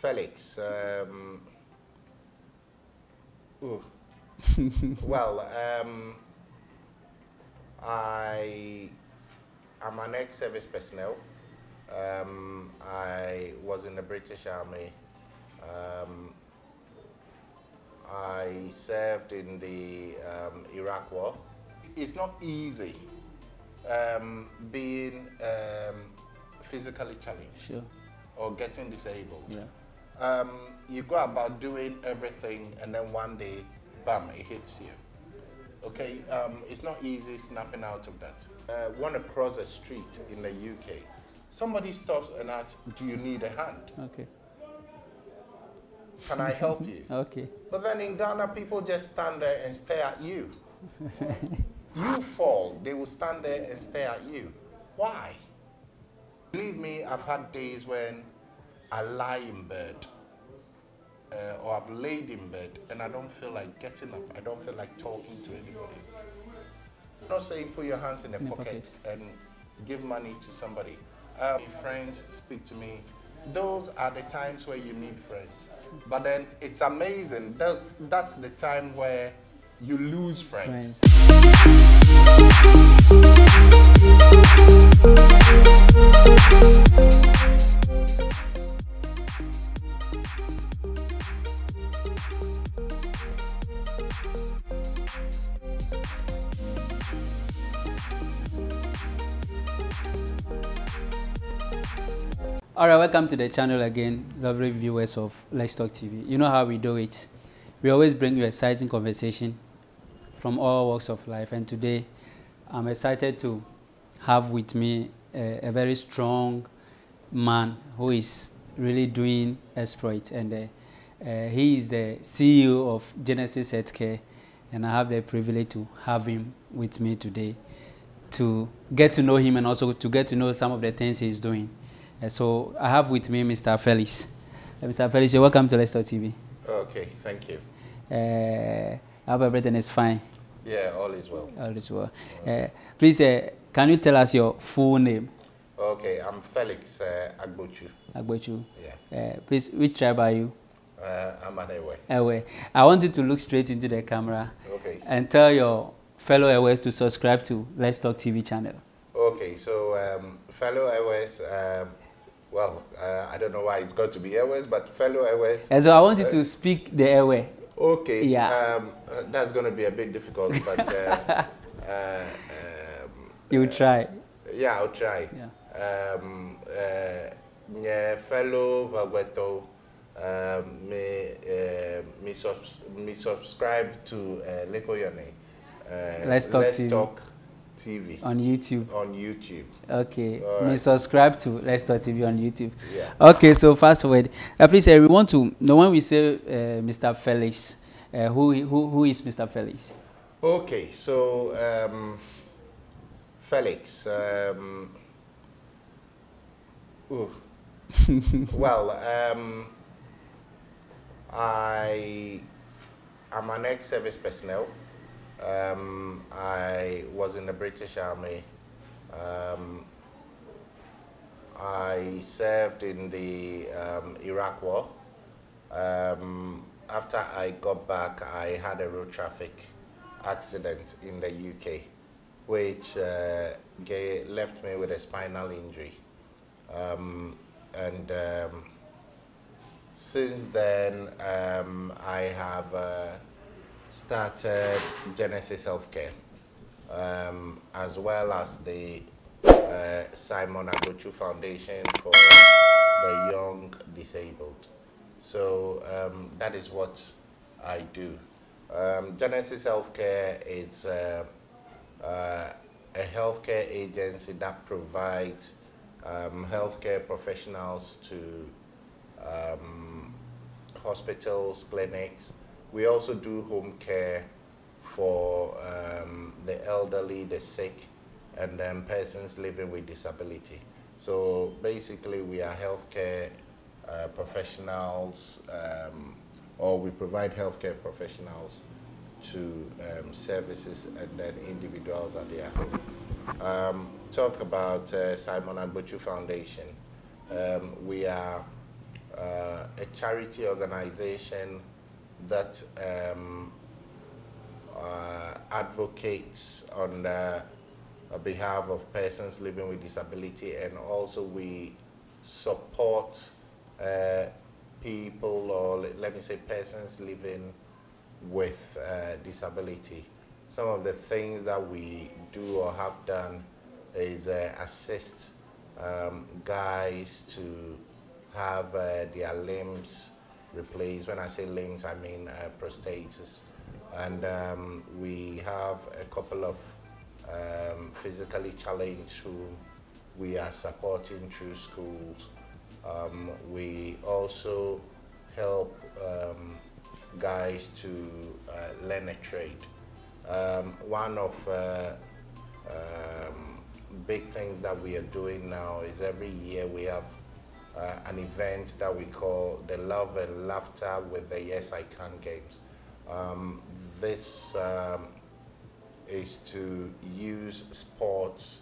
Felix, well, I am an ex-service personnel. I was in the British Army. I served in the Iraq War. It's not easy being physically challenged, sure, or getting disabled. yeah. You go about doing everything, and then one day, bam, it hits you. Okay, it's not easy snapping out of that. Want to cross a street in the UK, somebody stops and asks, "Do you need a hand? Okay. Can I help you?" Okay. But then in Ghana, people just stand there and stare at you. You fall, they will stand there and stare at you. Why? Believe me, I've had days when I lie in bed, or I've laid in bed, and I don't feel like getting up. I don't feel like talking to anybody. I'm not saying put your hands in the pocket and give money to somebody. Friends speak to me. Those are the times where you need friends. But then it's amazing. That's the time where you lose friends. All right, welcome to the channel again, lovely viewers of Let's Talk TV. You know how we do it. We always bring you exciting conversation from all walks of life. And today, I'm excited to have with me a very strong man who is really doing exploit. And he is the CEO of Genesis Healthcare. And I have the privilege to have him with me today to get to know him and also to get to know some of the things he's doing. So I have with me Mr. Felix. Mr. Felix, you're welcome to Let's Talk TV. Okay, thank you. I hope everything is fine. Yeah, all is well. All is well. Please, can you tell us your full name? Okay, I'm Felix Agbotsu. Agbotsu. Yeah. Please, which tribe are you? I'm an Ewe. Ewe. I want you to look straight into the camera. Okay. And tell your fellow Ewes to subscribe to Let's Talk TV channel. Okay, so fellow Ewes, well, I don't know why it's got to be Airways, but fellow Airways. And so I want you to speak the airway. Okay. Yeah. That's going to be a bit difficult, but you'll try. Yeah, I'll try. Yeah. Fellow Vagweto, me subscribe to Leko Yone. Let's Talk TV. On YouTube. On YouTube. Okay. Right. Me subscribe to Let's Talk TV on YouTube. Yeah. Okay, so fast forward. Please, we want to know when we say Mr. Felix, who is Mr. Felix? Okay, so Felix. Well, I am an ex-service personnel. I was in the British Army. I served in the Iraq War. After I got back, I had a road traffic accident in the UK, which left me with a spinal injury. Since then, I have started Genesis Healthcare, as well as the Simon Agbotsu Foundation for the Young Disabled. So that is what I do. Genesis Healthcare is a healthcare agency that provides healthcare professionals to hospitals, clinics. We also do home care for the elderly, the sick, and persons living with disability. So basically, we are healthcare professionals, or we provide healthcare professionals to services and then individuals at their home. Talk about Simon Agbotsu Foundation. We are a charity organization that advocates on behalf of persons living with disability, and also we support people, or let me say persons living with disability. Some of the things that we do or have done is assist guys to have their limbs replaced. When I say limbs, I mean prostheses. And we have a couple of physically challenged who we are supporting through schools. We also help guys to learn a trade. One of big things that we are doing now is every year we have an event that we call the Love and Laughter with the Yes I Can Games. This is to use sports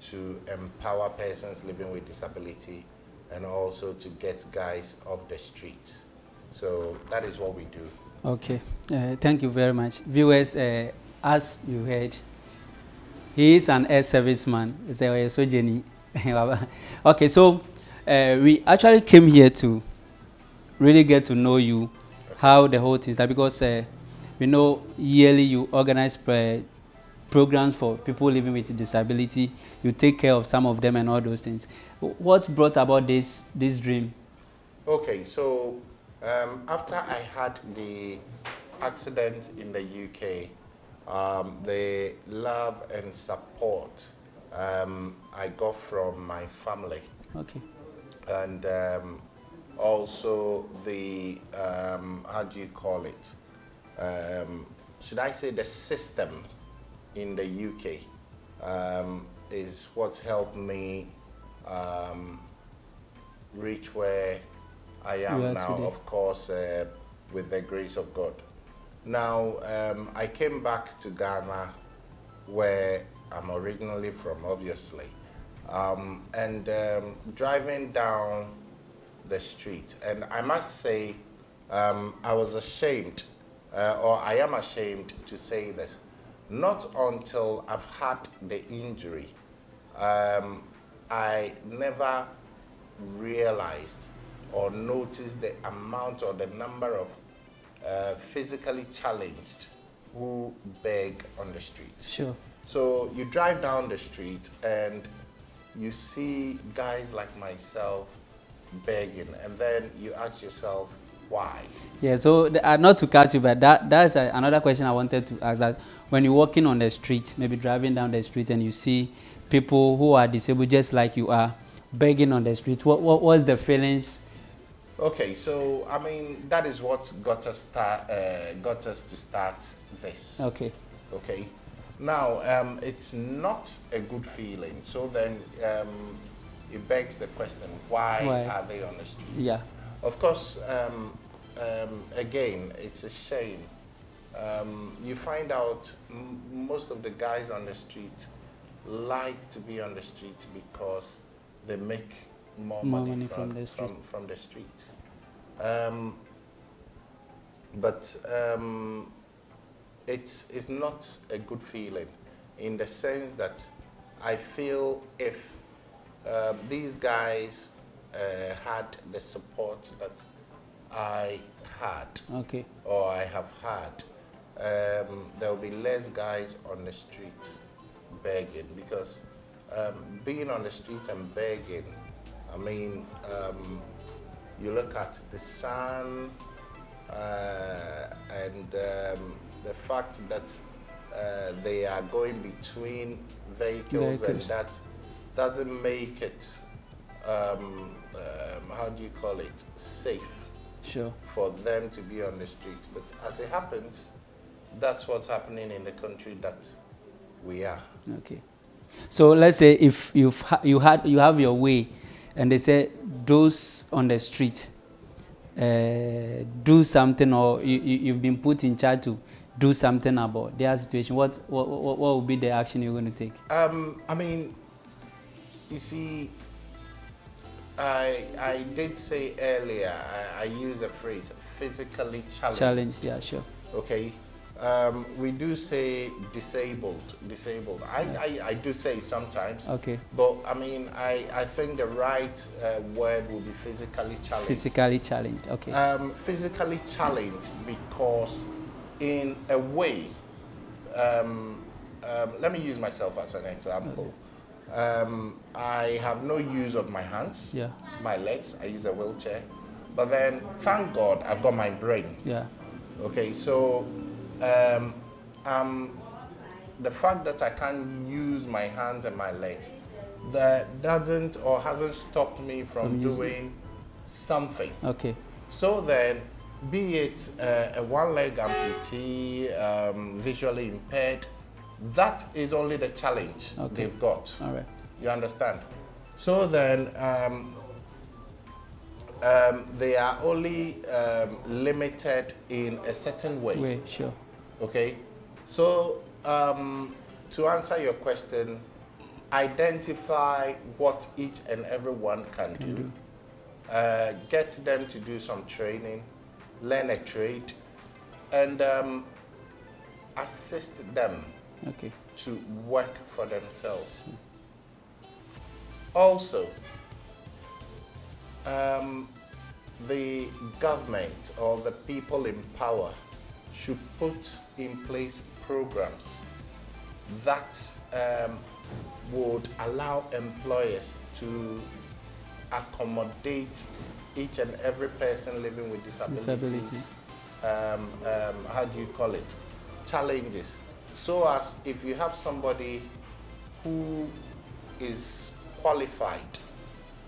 to empower persons living with disability and also to get guys off the streets. So that is what we do. Okay, thank you very much. Viewers, as you heard, he is an air serviceman. Okay, so we actually came here to really get to know you, how the whole thing is, that because we know yearly you organize programs for people living with disability. You take care of some of them and all those things. What brought about this dream? Okay, so after I had the accident in the UK, the love and support I got from my family. Okay. And also the, how do you call it? Should I say the system in the UK is what helped me reach where I am now, today. Of course, with the grace of God. Now, I came back to Ghana, where I'm originally from, obviously. And driving down the street, and I must say, I was ashamed, or I am ashamed to say this, not until I've had the injury, I never realized or noticed the amount or the number of physically challenged who beg on the street. Sure. So you drive down the street and you see guys like myself begging, and then you ask yourself, why? Yeah, so not to cut you, but that's another question I wanted to ask. That when you're walking on the street, maybe driving down the street, and you see people who are disabled just like you are begging on the street, what was the feelings? Okay, so I mean that is what got us to start this. Okay. Okay. Now it's not a good feeling. So then it begs the question: why are they on the street? Yeah. Of course, again, it's a shame. You find out most of the guys on the street like to be on the street because they make more money from the street. But it's not a good feeling, in the sense that I feel if these guys had the support that I had, okay, or I have had, there will be less guys on the street begging, because being on the street and begging, I mean, you look at the sun and the fact that they are going between vehicles, and that doesn't make it, how do you call it, safe. Sure. For them to be on the street. But as it happens, that's what's happening in the country that we are. Okay. So let's say if you have your way, and they say those on the street do something, or you've been put in charge to do something about their situation, what would be the action you're going to take? I mean, you see, I did say earlier, I use a phrase, physically challenged. Challenge, yeah, sure. Okay. We do say disabled. I do say sometimes. Okay. But I mean, I think the right word would be physically challenged. Physically challenged, okay. Physically challenged because in a way, let me use myself as an example. Okay. I have no use of my hands, yeah, my legs. I use a wheelchair. But then, thank God, I've got my brain. Yeah. Okay, so the fact that I can't use my hands and my legs, that doesn't or hasn't stopped me from doing something. Okay. So then, be it a one-leg amputee, visually impaired, that is only the challenge they've got. All right. You understand? So then, they are only limited in a certain way. Sure. Okay? So, to answer your question, identify what each and every one can do. Get them to do some training, learn a trade, and assist them to work for themselves. Also, the government or the people in power should put in place programs that would allow employers to accommodate each and every person living with disabilities. How do you call it? Challenges. So as if you have somebody who is qualified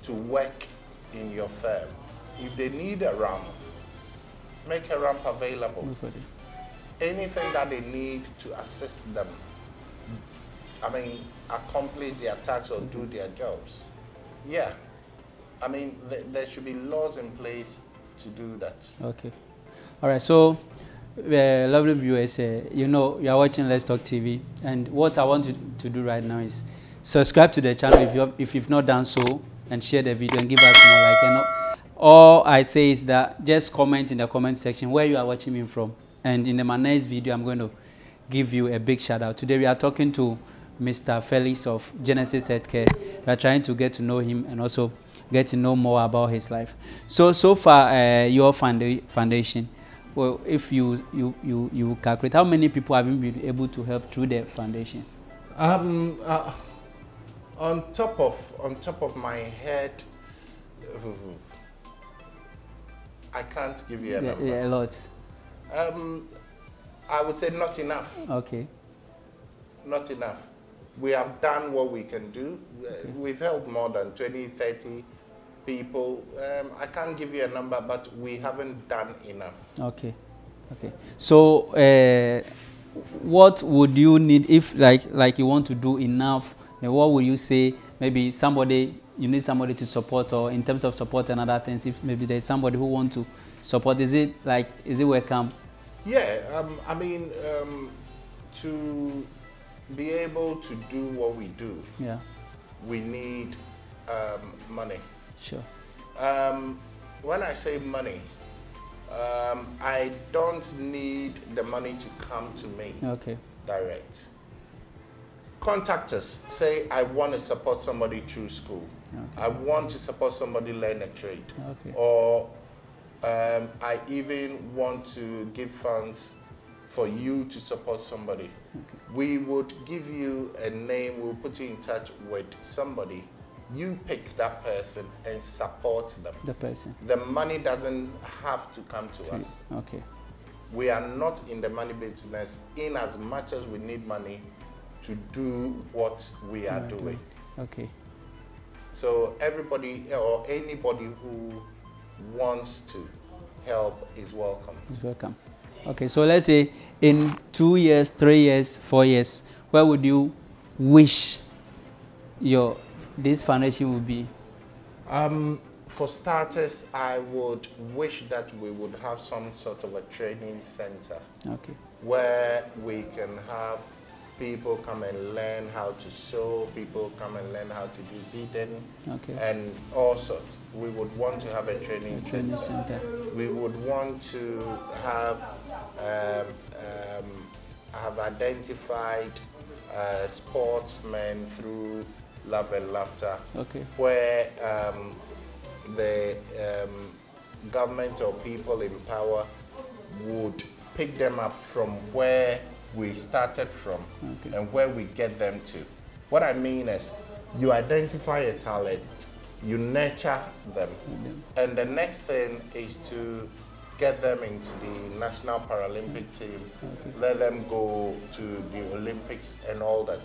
to work in your firm, if they need a ramp, make a ramp available. Anything that they need to assist them, I mean, accomplish their tasks or do their jobs. Yeah. I mean, there should be laws in place to do that. Okay. All right. So, lovely viewers, you know, you are watching Let's Talk TV. And what I want to do right now is subscribe to the channel if you've not done so, and share the video and give us more like. And all I say is that just comment in the comment section where you are watching me from. And in my next video, I'm going to give you a big shout out. Today, we are talking to Mr. Felix of Genesis Healthcare. We are trying to get to know him and also get to know more about his life. So far, your foundation, well, if you calculate, how many people have you been able to help through the foundation? On top of my head, I can't give you a number. Yeah, a lot. I would say not enough. Okay. Not enough. We have done what we can do. Okay. We've helped more than 20, 30 people. I can't give you a number, but we haven't done enough. Okay. Okay. So, what would you need if, like you want to do enough? What would you say? Maybe you need somebody to support, or in terms of support and other things, if maybe there's somebody who wants to support, is it welcome? Yeah, I mean, to be able to do what we do, yeah, we need money. Sure. When I say money, I don't need the money to come to me. Okay. Direct. Contact us. Say, I want to support somebody through school. Okay. I want to support somebody learn a trade. Okay. Or I even want to give funds for you to support somebody. Okay. We would give you a name, we'll put you in touch with somebody. You pick that person and support them. The person. The money doesn't have to come to us. Okay. We are not in the money business in as much as we need money to do what we are doing. Okay. So everybody or anybody who wants to help is welcome. Is welcome. Okay, so let's say in 2 years, 3 years, 4 years, where would you wish this foundation would be? For starters, I would wish that we would have some sort of a training center. Okay. Where we can have People come and learn how to sew. People come and learn how to do beading, and all sorts. We would want to have a training center. We would want to have identified sportsmen through Love and Laughter, where the government or people in power would pick them up from where we started from and where we get them to. What I mean is, you identify a talent, you nurture them, and the next thing is to get them into the National Paralympic team, let them go to the Olympics and all that.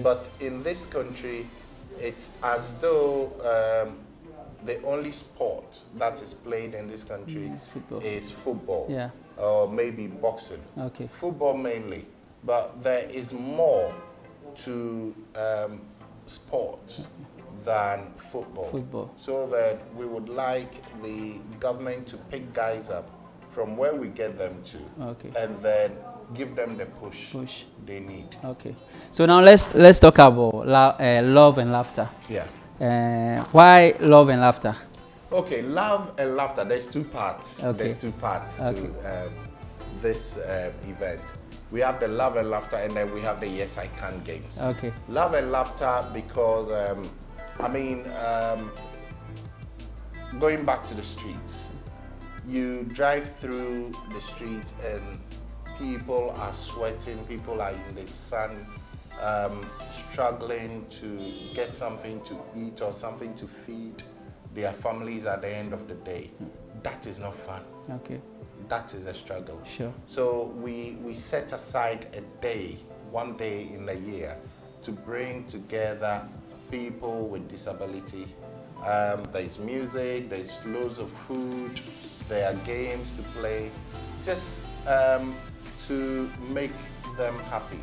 But in this country, it's as though the only sport that is played in this country is football, or maybe boxing. Football mainly, but there is more to sports than football. So that we would like the government to pick guys up from where we get them to, and then give them the push they need. So now let's talk about love and laughter. Why love and laughter? Love and laughter. There's two parts. There's two parts to this event. We have the Love and Laughter, and then we have the Yes I Can games. Love and laughter because going back to the streets, you drive through the streets and people are sweating, people are in the sun, struggling to get something to eat or something to feed their families at the end of the day. That is not fun. That is a struggle. So we set aside a day, one day in a year, to bring together people with disability. There's music, there's loads of food, there are games to play, just to make them happy.